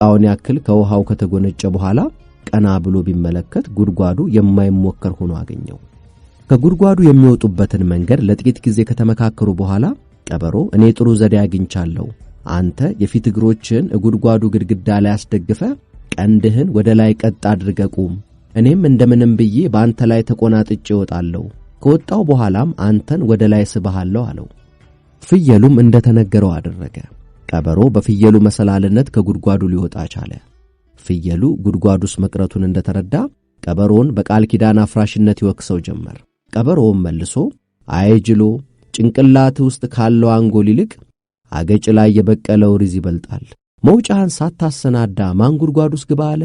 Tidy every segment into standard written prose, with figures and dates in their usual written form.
አሁን ያክል ከውሃው ከተጎነጨ በኋላ ቀና ብሎ ቢመለከት ጉድጓዱ የማይሞከር ሆኖ አገኘው። ከጉድጓዱ የሚወጡበትን መንገድ ለጥቂት ጊዜ ከተመካከሩ በኋላ ቀበሮ እኔ ጥሩ ዘዴ አግኝቻለሁ፣ አንተ የፊት እግሮችን ጉድጓዱ ግድግዳ ላይ አስደግፈ ቀንድህን ወደ ላይ ቀጥ አድርገህ ቁም፣ እኔም እንደምንም ብዬ በአንተ ላይ ተቆናጥጬ እወጣለሁ፣ ከወጣው በኋላም አንተን ወደ ላይ ስብሃለሁ አለው። ፍየሉም እንደተነገረው አደረገ። ቀበሮ በፍየሉ መሰላልነት ከጉድጓዱ ሊወጣ ቻለ። ፍየሉ ጉድጓዱ ውስጥ መቅረቱን እንደተረዳ ቀበሮን በቃል ኪዳን አፍራሽነት ይወቅሰው ጀመር። ቀበሮም መልሶ አይጅሎ ጭንቅላት ውስጥ ካለው አንጎል ይልቅ አገጭ ላይ የበቀለው ሪዝ ይበልጣል፣ መውጫህን ሳታሰናዳ ማን ጉድጓዱ ውስጥ ግባ አለ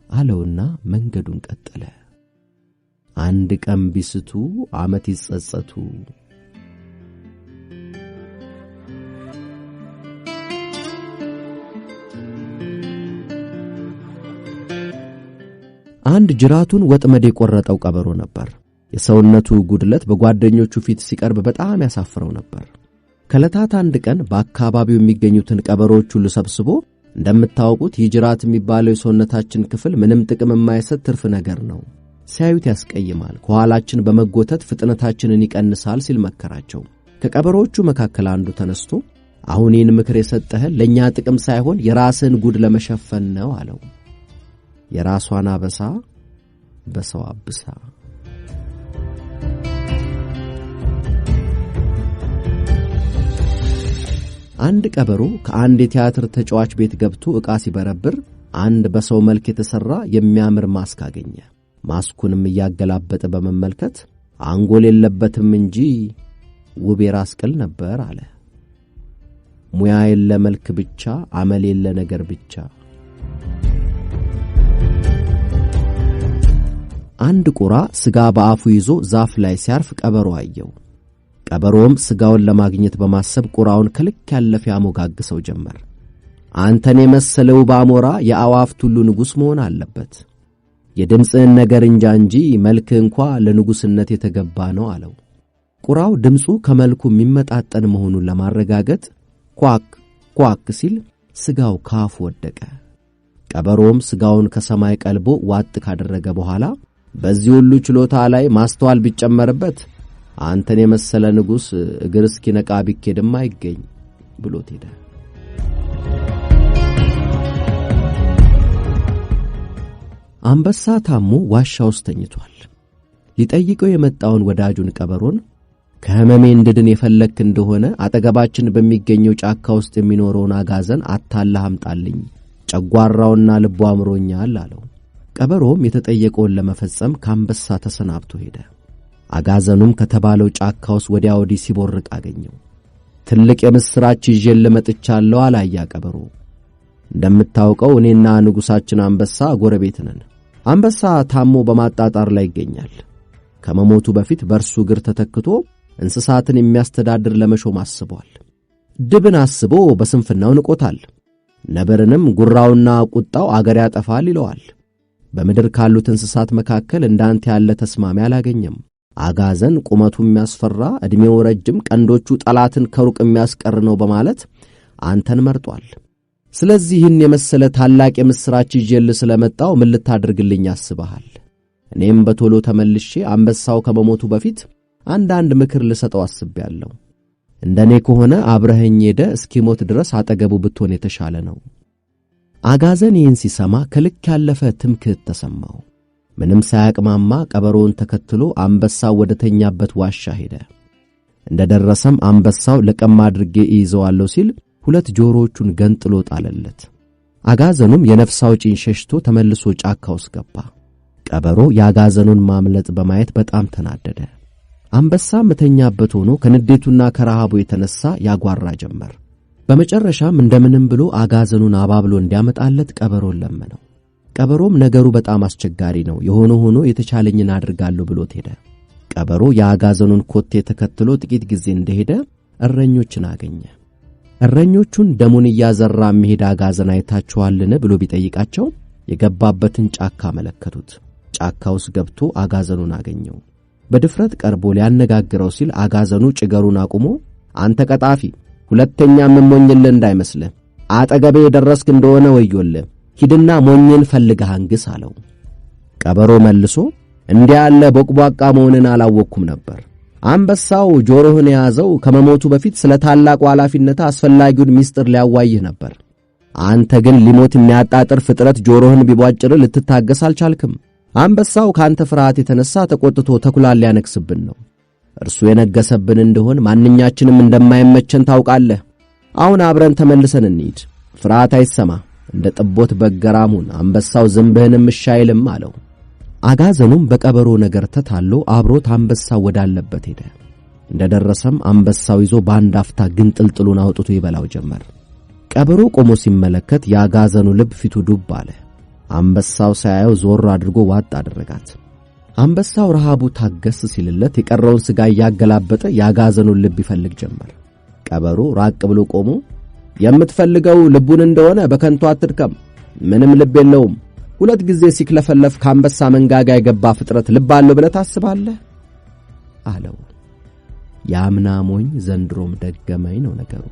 አለውና መንገዱን ቀጠለ። አንድ ቀን ቢስቱ ዓመት ይጸጸቱ። አንድ ጅራቱን ወጥመድ የቆረጠው ቀበሮ ነበር። የሰውነቱ ጉድለት በጓደኞቹ ፊት ሲቀርብ በጣም ያሳፍረው ነበር። ከለታት አንድ ቀን በአካባቢው የሚገኙትን ቀበሮች ሁሉ ሰብስቦ እንደምታውቁት ጅራት የሚባለው የሰውነታችን ክፍል ምንም ጥቅም የማይሰጥ ትርፍ ነገር ነው፣ ሲያዩት ያስቀይማል፣ ከኋላችን በመጎተት ፍጥነታችንን ይቀንሳል ሲል መከራቸው። ከቀበሮቹ መካከል አንዱ ተነስቶ አሁን ይህን ምክር የሰጠህን ለእኛ ጥቅም ሳይሆን የራስን ጉድ ለመሸፈን ነው አለው። የራሷን አበሳ በሰው አብሳ። አንድ ቀበሮ ከአንድ የቲያትር ተጫዋች ቤት ገብቶ ዕቃ ሲበረብር አንድ በሰው መልክ የተሰራ የሚያምር ማስክ አገኘ። ማስኩንም እያገላበጠ በመመልከት አንጎል የለበትም እንጂ ውብ የራስ ቅል ነበር አለ። ሙያ የለ መልክ ብቻ፣ አመል የለ ነገር ብቻ። አንድ ቁራ ስጋ በአፉ ይዞ ዛፍ ላይ ሲያርፍ ቀበሮ አየው። ቀበሮም ስጋውን ለማግኘት በማሰብ ቁራውን ከልክ ያለፈ ያሞጋግሰው ጀመር። አንተን የመሰለው ባሞራ የአዋፍት ሁሉ ንጉስ መሆን አለበት፣ የድምጽህን ነገር እንጂ መልክ እንኳ ለንጉስነት የተገባ ነው አለው። ቁራው ድምጹ ከመልኩ የሚመጣጠን መሆኑን ለማረጋገጥ ኳክ ኳክ ሲል ስጋው ካፉ ወደቀ። ቀበሮም ስጋውን ከሰማይ ቀልቦ ዋጥ ካደረገ በኋላ በዚህ ሁሉ ችሎታ ላይ ማስተዋል ቢጨመርበት አንተን የመሰለ ንጉስ እግር እስኪነቃ ቢኬድም አይገኝ ብሎት ሄደ። አንበሳ ታሞ ዋሻ ውስጥ ተኝቷል። ሊጠይቀው የመጣውን ወዳጁን ቀበሮን ከህመሜ እንድድን የፈለክ እንደሆነ አጠገባችን በሚገኘው ጫካ ውስጥ የሚኖረውን አጋዘን አታላህ አምጣልኝ፣ ጨጓራውና ልቡ አምሮኛል አለው። ቀበሮም የተጠየቀውን ለመፈጸም ከአንበሳ ተሰናብቶ ሄደ። አጋዘኑም ከተባለው ጫካ ውስጥ ወዲያ ወዲህ ሲቦርቅ አገኘው። ትልቅ የምስራች ይዤል መጥቻለሁ አላያ ቀበሮ። እንደምታውቀው እኔና ንጉሳችን አንበሳ ጎረቤት ነን። አንበሳ ታሞ በማጣጣር ላይ ይገኛል። ከመሞቱ በፊት በርሱ እግር ተተክቶ እንስሳትን የሚያስተዳድር ለመሾም አስቧል። ድብን አስቦ በስንፍናው ንቆታል። ነብርንም ጉራውና ቁጣው አገር ያጠፋል ይለዋል። በምድር ካሉት እንስሳት መካከል እንዳንተ ያለ ተስማሚ አላገኘም። አጋዘን ቁመቱ የሚያስፈራ፣ እድሜው ረጅም፣ ቀንዶቹ ጠላትን ከሩቅ የሚያስቀር ነው በማለት አንተን መርጧል። ስለዚህ ይህን የመሰለ ታላቅ የምስራች ይዤል ስለመጣው ምን ልታደርግልኝ አስበሃል? እኔም በቶሎ ተመልሼ አንበሳው ከመሞቱ በፊት አንዳንድ ምክር ልሰጠው አስቤያለሁ። እንደኔ ከሆነ አብረኸኝ ሄደ እስኪሞት ድረስ አጠገቡ ብትሆን የተሻለ ነው። አጋዘን ይህን ሲሰማ ከልክ ያለፈ ትምክህት ተሰማው። ምንም ሳያቅማማ ቀበሮውን ተከትሎ አንበሳው ወደ ተኛበት ዋሻ ሄደ። እንደደረሰም አንበሳው ለቀማ አድርጌ ይዘዋለሁ ሲል ሁለት ጆሮዎቹን ገንጥሎ ጣለለት። አጋዘኑም የነፍስ አውጪኝ ሸሽቶ ተመልሶ ጫካ ውስጥ ገባ። ቀበሮ የአጋዘኑን ማምለጥ በማየት በጣም ተናደደ። አንበሳ መተኛበት ሆኖ ከንዴቱና ከረሃቡ የተነሳ ያጓራ ጀመር። በመጨረሻም እንደምንም ብሎ አጋዘኑን አባብሎ እንዲያመጣለት ቀበሮን ለመነው። ቀበሮም ነገሩ በጣም አስቸጋሪ ነው፣ የሆነ ሆኖ የተቻለኝን አድርጋለሁ ብሎት ሄደ። ቀበሮ የአጋዘኑን ኮቴ ተከትሎ ጥቂት ጊዜ እንደሄደ እረኞችን አገኘ። እረኞቹን ደሙን እያዘራ የሚሄድ አጋዘን አይታችኋልን ብሎ ቢጠይቃቸው የገባበትን ጫካ መለከቱት። ጫካ ውስጥ ገብቶ አጋዘኑን አገኘው። በድፍረት ቀርቦ ሊያነጋግረው ሲል አጋዘኑ ጭገሩን አቁሞ አንተ ቀጣፊ፣ ሁለተኛ መሞኝልህ እንዳይመስልህ፣ አጠገቤ ደረስክ እንደሆነ ወዮልህ፣ ሂድና ሞኝን ፈልገህ አንግስ አለው። ቀበሮ መልሶ እንዲህ ያለ ቦቅቧቃ መሆንን አላወቅኩም ነበር። አንበሳው ጆሮህን የያዘው ከመሞቱ በፊት ስለ ታላቁ ኃላፊነት አስፈላጊውን ምስጢር ሊያዋይህ ነበር። አንተ ግን ሊሞት የሚያጣጥር ፍጥረት ጆሮህን ቢቧጭር ልትታገስ አልቻልክም። አንበሳው ካንተ ፍርሃት የተነሳ ተቆጥቶ ተኩላን ሊያነክስብን ነው። እርሱ የነገሰብን እንደሆን ማንኛችንም እንደማይመቸን ታውቃለህ። አሁን አብረን ተመልሰን እንሂድ። ፍርሃት አይሰማ፣ እንደ ጥቦት በገራሙን አንበሳው ዝንብህንም እሺ አይልም አለው። አጋዘኑም በቀበሮ ነገር ተታሎ አብሮት አንበሳው ወዳለበት ሄደ። እንደደረሰም አንበሳው ይዞ ባንድ አፍታ ግንጥልጥሉን አውጥቶ ይበላው ጀመር። ቀበሮ ቆሞ ሲመለከት የአጋዘኑ ልብ ፊቱ ዱብ አለ። አንበሳው ሳያየው ዞር አድርጎ ዋጥ አደረጋት። አንበሳው ረሃቡ ታገስ ሲልለት የቀረውን ሥጋ ያገላበጠ የአጋዘኑን ልብ ይፈልግ ጀመር። ቀበሮ ራቅ ብሎ ቆሞ የምትፈልገው ልቡን እንደሆነ በከንቱ አትድከም፣ ምንም ልብ የለውም። 2 ጊዜ ሲክለፈለፍ ከአንበሳ መንጋጋ የገባ ፍጥረት ልብ አለው ብለህ ታስባለህ አለው። ያምና ሞኝ ዘንድሮም ደገመኝ ነው ነገሩ።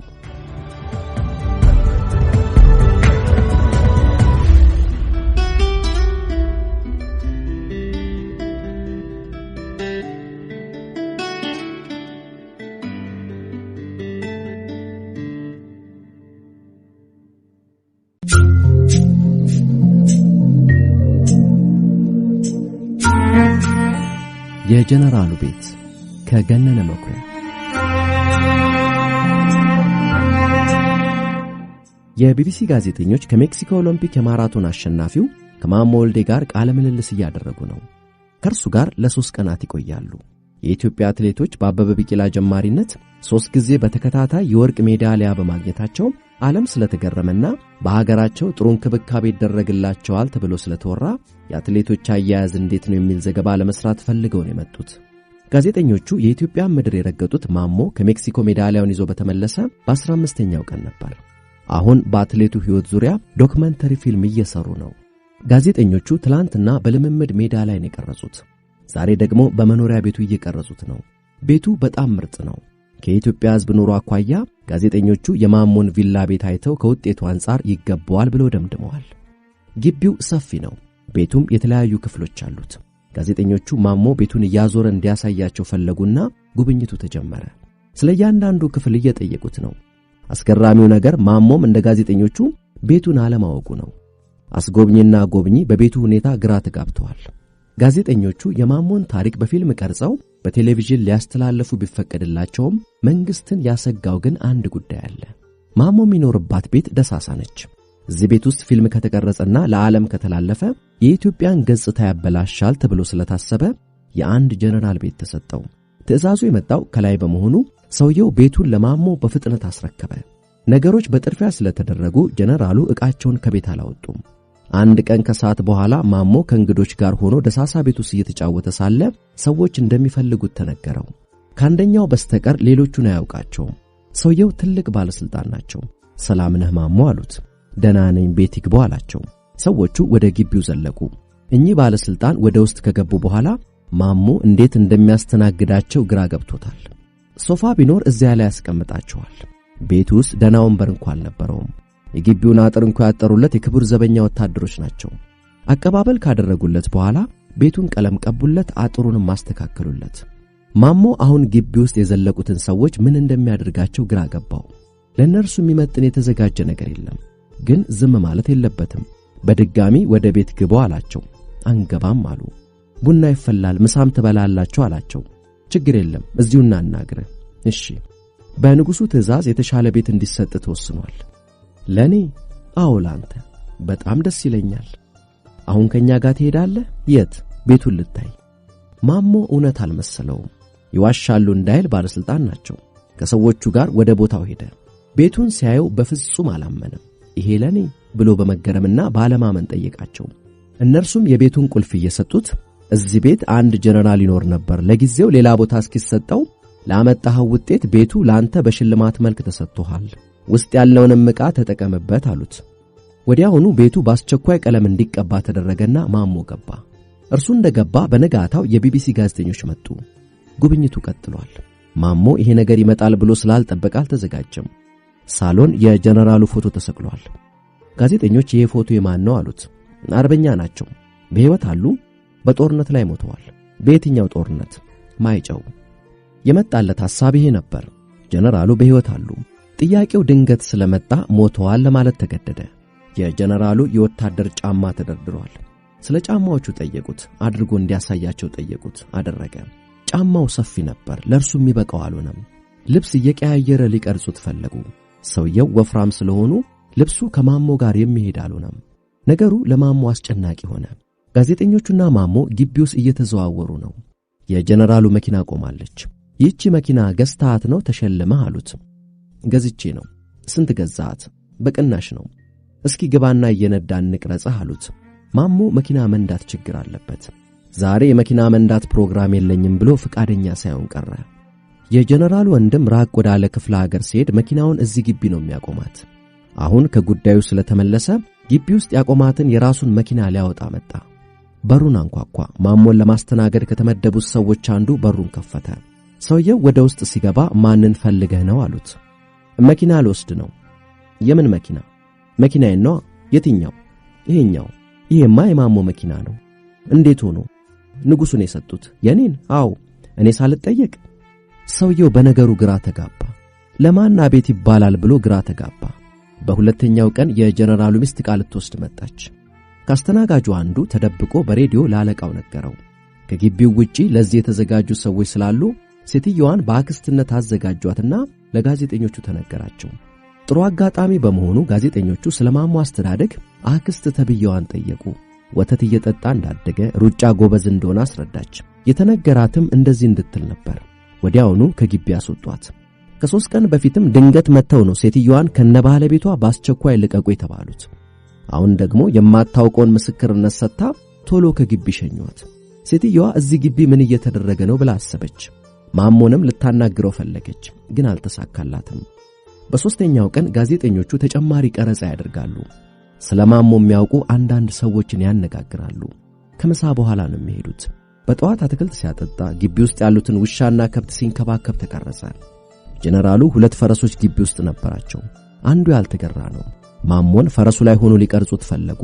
የጀነራሉ ቤት ከገነነ መኩሪያ። የቢቢሲ ጋዜጠኞች ከሜክሲኮ ኦሎምፒክ የማራቶን አሸናፊው ከማሞ ወልዴ ጋር ቃለ ምልልስ እያደረጉ ነው። ከእርሱ ጋር ለ3 ቀናት ይቆያሉ። የኢትዮጵያ አትሌቶች በአበበ ቢቂላ ጀማሪነት 3 ጊዜ በተከታታይ የወርቅ ሜዳሊያ በማግኘታቸው ዓለም ስለተገረመና በሀገራቸው ጥሩ እንክብካቤ ይደረግላቸዋል ተብሎ ስለተወራ የአትሌቶች አያያዝ እንዴት ነው የሚል ዘገባ ለመስራት ፈልገው ነው የመጡት። ጋዜጠኞቹ የኢትዮጵያን ምድር የረገጡት ማሞ ከሜክሲኮ ሜዳሊያውን ይዞ በተመለሰ በ15ኛው ቀን ነበር። አሁን በአትሌቱ ሕይወት ዙሪያ ዶክመንተሪ ፊልም እየሰሩ ነው። ጋዜጠኞቹ ትላንትና በልምምድ ሜዳ ላይ ነው የቀረጹት። ዛሬ ደግሞ በመኖሪያ ቤቱ እየቀረጹት ነው። ቤቱ በጣም ምርጥ ነው። ከኢትዮጵያ ሕዝብ ኑሮ አኳያ ጋዜጠኞቹ የማሞን ቪላ ቤት አይተው ከውጤቱ አንጻር ይገባዋል ብለው ደምድመዋል። ግቢው ሰፊ ነው። ቤቱም የተለያዩ ክፍሎች አሉት። ጋዜጠኞቹ ማሞ ቤቱን እያዞረ እንዲያሳያቸው ፈለጉና ጉብኝቱ ተጀመረ። ስለ እያንዳንዱ ክፍል እየጠየቁት ነው። አስገራሚው ነገር ማሞም እንደ ጋዜጠኞቹ ቤቱን አለማወቁ ነው። አስጎብኝና ጎብኚ በቤቱ ሁኔታ ግራ ተጋብተዋል። ጋዜጠኞቹ የማሞን ታሪክ በፊልም ቀርጸው በቴሌቪዥን ሊያስተላልፉ ቢፈቀድላቸውም መንግስትን ያሰጋው ግን አንድ ጉዳይ አለ። ማሞ የሚኖርባት ቤት ደሳሳ ነች። እዚህ ቤት ውስጥ ፊልም ከተቀረጸና ለዓለም ከተላለፈ የኢትዮጵያን ገጽታ ያበላሻል ተብሎ ስለታሰበ የአንድ ጀነራል ቤት ተሰጠው። ትዕዛዙ የመጣው ከላይ በመሆኑ ሰውየው ቤቱን ለማሞ በፍጥነት አስረከበ። ነገሮች በጥርፊያ ስለተደረጉ ጀነራሉ ዕቃቸውን ከቤት አላወጡም። አንድ ቀን ከሰዓት በኋላ ማሞ ከእንግዶች ጋር ሆኖ ደሳሳ ቤት ውስጥ እየተጫወተ ሳለ ሰዎች እንደሚፈልጉት ተነገረው። ከአንደኛው በስተቀር ሌሎቹን አያውቃቸውም። ሰውየው ትልቅ ባለስልጣን ናቸው። ሰላም ነህ ማሞ አሉት። ደህና ነኝ፣ ቤት ይግቡ አላቸው። ሰዎቹ ወደ ግቢው ዘለቁ። እኚህ ባለስልጣን ወደ ውስጥ ከገቡ በኋላ ማሞ እንዴት እንደሚያስተናግዳቸው ግራ ገብቶታል። ሶፋ ቢኖር እዚያ ላይ ያስቀምጣቸዋል። ቤቱ ውስጥ ደህና ወንበር እንኳን አልነበረውም። የግቢውን አጥር እንኳን ያጠሩለት የክቡር ዘበኛ ወታደሮች ናቸው። አቀባበል ካደረጉለት በኋላ ቤቱን ቀለም ቀቡለት፣ አጥሩንም ማስተካከሉለት። ማሞ አሁን ግቢ ውስጥ የዘለቁትን ሰዎች ምን እንደሚያደርጋቸው ግራ ገባው። ለእነርሱ የሚመጥን የተዘጋጀ ነገር የለም፣ ግን ዝም ማለት የለበትም። በድጋሚ ወደ ቤት ግቡ አላቸው። አንገባም አሉ። ቡና ይፈላል፣ ምሳም ትበላላችሁ አላቸው። ችግር የለም እዚሁ እናናግር። እሺ። በንጉሱ ትዕዛዝ የተሻለ ቤት እንዲሰጥ ተወስኗል። ለኔ? አዎ ላንተ። በጣም ደስ ይለኛል። አሁን ከኛ ጋር ትሄዳለህ? የት? ቤቱን ልታይ። ማሞ እውነት አልመሰለውም። ይዋሻሉ እንዳይል ባለስልጣን ናቸው። ከሰዎቹ ጋር ወደ ቦታው ሄደ። ቤቱን ሲያየው በፍጹም አላመነም። ይሄ ለኔ ብሎ በመገረምና ባለማመን ጠየቃቸው። እነርሱም የቤቱን ቁልፍ እየሰጡት እዚህ ቤት አንድ ጀነራል ይኖር ነበር፣ ለጊዜው ሌላ ቦታ እስኪሰጠው ላመጣኸው ውጤት ቤቱ ላንተ በሽልማት መልክ ተሰጥቷል፣ ውስጥ ያለውንም ዕቃ ተጠቀምበት አሉት። ወዲያውኑ ቤቱ በአስቸኳይ ቀለም እንዲቀባ ተደረገና ማሞ ገባ። እርሱ እንደገባ በነጋታው የቢቢሲ ጋዜጠኞች መጡ። ጉብኝቱ ቀጥሏል። ማሞ ይሄ ነገር ይመጣል ብሎ ስላልጠበቀ አልተዘጋጀም። ሳሎን የጀነራሉ ፎቶ ተሰቅሏል። ጋዜጠኞች ይሄ ፎቶ የማን ነው አሉት። አርበኛ ናቸው። በሕይወት አሉ? በጦርነት ላይ ሞተዋል። በየትኛው ጦርነት? ማይጨው። የመጣለት ሐሳብ ይሄ ነበር። ጀነራሉ በሕይወት አሉ። ጥያቄው ድንገት ስለመጣ ሞተዋል ለማለት ተገደደ። የጀነራሉ የወታደር ጫማ ተደርድሯል። ስለ ጫማዎቹ ጠየቁት። አድርጎ እንዲያሳያቸው ጠየቁት። አደረገ። ጫማው ሰፊ ነበር። ለእርሱ የሚበቃው አልሆነም። ልብስ እየቀያየረ ሊቀርጹት ፈለጉ። ሰውየው ወፍራም ስለሆኑ ልብሱ ከማሞ ጋር የሚሄድ አልሆነም። ነገሩ ለማሞ አስጨናቂ ሆነ። ጋዜጠኞቹና ማሞ ግቢ ውስጥ እየተዘዋወሩ ነው። የጀነራሉ መኪና ቆማለች። ይህቺ መኪና ገዝተሃት ነው ተሸልመህ አሉት። ገዝቼ ነው። ስንት ገዛሃት? በቅናሽ ነው። እስኪ ግባና እየነዳን እንቅረጽህ አሉት። ማሞ መኪና መንዳት ችግር አለበት። ዛሬ የመኪና መንዳት ፕሮግራም የለኝም ብሎ ፍቃደኛ ሳይሆን ቀረ። የጀነራሉ ወንድም ራቅ ወዳለ ክፍለ ሀገር ሲሄድ መኪናውን እዚህ ግቢ ነው የሚያቆማት። አሁን ከጉዳዩ ስለተመለሰ ግቢ ውስጥ ያቆማትን የራሱን መኪና ሊያወጣ መጣ። በሩን አንኳኳ። ማሞን ለማስተናገድ ከተመደቡት ሰዎች አንዱ በሩን ከፈተ። ሰውየው ወደ ውስጥ ሲገባ ማንን ፈልገህ ነው አሉት። መኪና ልወስድ ነው። የምን መኪና? መኪናዬን ነው። የትኛው? ይሄኛው። ይሄማ የማሞ መኪና ነው። እንዴት ሆኖ? ንጉሡን የሰጡት የኔን? አዎ። እኔ ሳልጠየቅ? ሰውየው በነገሩ ግራ ተጋባ። ለማን አቤት ይባላል ብሎ ግራ ተጋባ። በሁለተኛው ቀን የጀነራሉ ሚስት ቃል ልትወስድ መጣች። ካስተናጋጁ አንዱ ተደብቆ በሬዲዮ ላለቃው ነገረው። ከግቢው ውጪ ለዚህ የተዘጋጁ ሰዎች ስላሉ ሴትዮዋን በአክስትነት አዘጋጇትና ለጋዜጠኞቹ ተነገራቸው። ጥሩ አጋጣሚ በመሆኑ ጋዜጠኞቹ ስለማሞ አስተዳደግ አክስት ተብየዋን ጠየቁ። ወተት እየጠጣ እንዳደገ ሩጫ ጎበዝ እንደሆነ አስረዳች። የተነገራትም እንደዚህ እንድትል ነበር። ወዲያውኑ ከግቢ አስወጧት። ከ3 ቀን በፊትም ድንገት መተው ነው ሴትዮዋን ከነባለቤቷ በአስቸኳይ ልቀቁ የተባሉት። አሁን ደግሞ የማታውቀውን ምስክርነት ሰጥታ ቶሎ ከግቢ ሸኟት። ሴትዮዋ እዚህ ግቢ ምን እየተደረገ ነው ብላ አሰበች። ማሞንም ልታናግረው ፈለገች፣ ግን አልተሳካላትም። በሦስተኛው ቀን ጋዜጠኞቹ ተጨማሪ ቀረጻ ያደርጋሉ። ስለ ማሞ የሚያውቁ አንዳንድ ሰዎችን ያነጋግራሉ። ከምሳ በኋላ ነው የሚሄዱት። በጠዋት አትክልት ሲያጠጣ ግቢ ውስጥ ያሉትን ውሻና ከብት ሲንከባከብ ተቀረጸ። ጀነራሉ 2 ፈረሶች ግቢ ውስጥ ነበራቸው። አንዱ ያልተገራ ነው። ማሞን ፈረሱ ላይ ሆኖ ሊቀርጹት ፈለጉ።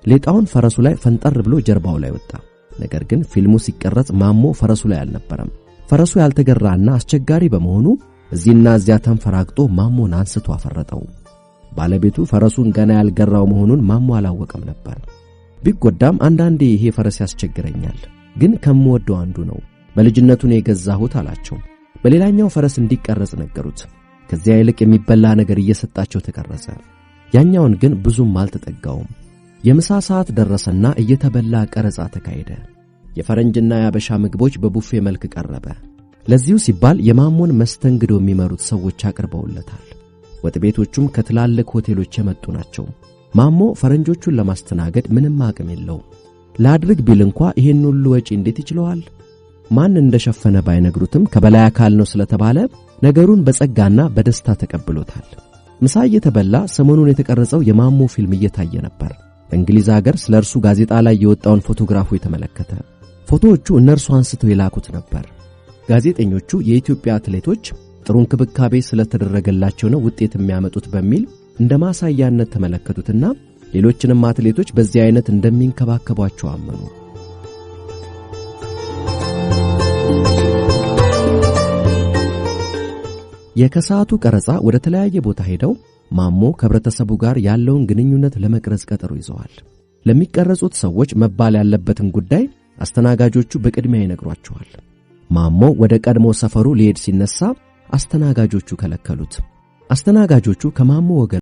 ሌጣውን ፈረሱ ላይ ፈንጠር ብሎ ጀርባው ላይ ወጣ። ነገር ግን ፊልሙ ሲቀረጽ ማሞ ፈረሱ ላይ አልነበረም። ፈረሱ ያልተገራና አስቸጋሪ በመሆኑ እዚህና እዚያ ተንፈራግጦ ማሞን አንስቶ አፈረጠው። ባለቤቱ ፈረሱን ገና ያልገራው መሆኑን ማሞ አላወቀም ነበር። ቢጎዳም አንዳንዴ ይሄ ፈረስ ያስቸግረኛል፣ ግን ከምወደው አንዱ ነው፣ በልጅነቱን የገዛሁት አላቸው። በሌላኛው ፈረስ እንዲቀረጽ ነገሩት። ከዚያ ይልቅ የሚበላ ነገር እየሰጣቸው ተቀረጸ። ያኛውን ግን ብዙም አልተጠጋውም። የምሳ ሰዓት ደረሰና እየተበላ ቀረጻ ተካሄደ። የፈረንጅና ያበሻ ምግቦች በቡፌ መልክ ቀረበ። ለዚሁ ሲባል የማሞን መስተንግዶ የሚመሩት ሰዎች አቅርበውለታል። ወጥ ቤቶቹም ከትላልቅ ሆቴሎች የመጡ ናቸው። ማሞ ፈረንጆቹን ለማስተናገድ ምንም አቅም የለውም። ላድርግ ቢል እንኳ ይሄን ሁሉ ወጪ እንዴት ይችላል? ማን እንደሸፈነ ባይነግሩትም ከበላይ አካል ነው ስለተባለ ነገሩን በጸጋና በደስታ ተቀብሎታል። ምሳ እየተበላ ሰሞኑን የተቀረጸው የማሞ ፊልም እየታየ ነበር። በእንግሊዝ ሀገር ስለ እርሱ ጋዜጣ ላይ የወጣውን ፎቶግራፉ የተመለከተ። ፎቶዎቹ እነርሱ አንስተው የላኩት ነበር። ጋዜጠኞቹ የኢትዮጵያ አትሌቶች ጥሩ እንክብካቤ ስለተደረገላቸው ነው ውጤት የሚያመጡት በሚል እንደ ማሳያነት ተመለከቱትና ሌሎችንም አትሌቶች በዚህ አይነት እንደሚንከባከቧቸው አመኑ። የከሰዓቱ ቀረጻ ወደ ተለያየ ቦታ ሄደው ማሞ ከህብረተሰቡ ጋር ያለውን ግንኙነት ለመቅረጽ ቀጠሮ ይዘዋል። ለሚቀረጹት ሰዎች መባል ያለበትን ጉዳይ አስተናጋጆቹ በቅድሚያ ይነግሯቸዋል። ማሞ ወደ ቀድሞ ሰፈሩ ሊሄድ ሲነሳ አስተናጋጆቹ ከለከሉት። አስተናጋጆቹ ከማሞ ወገን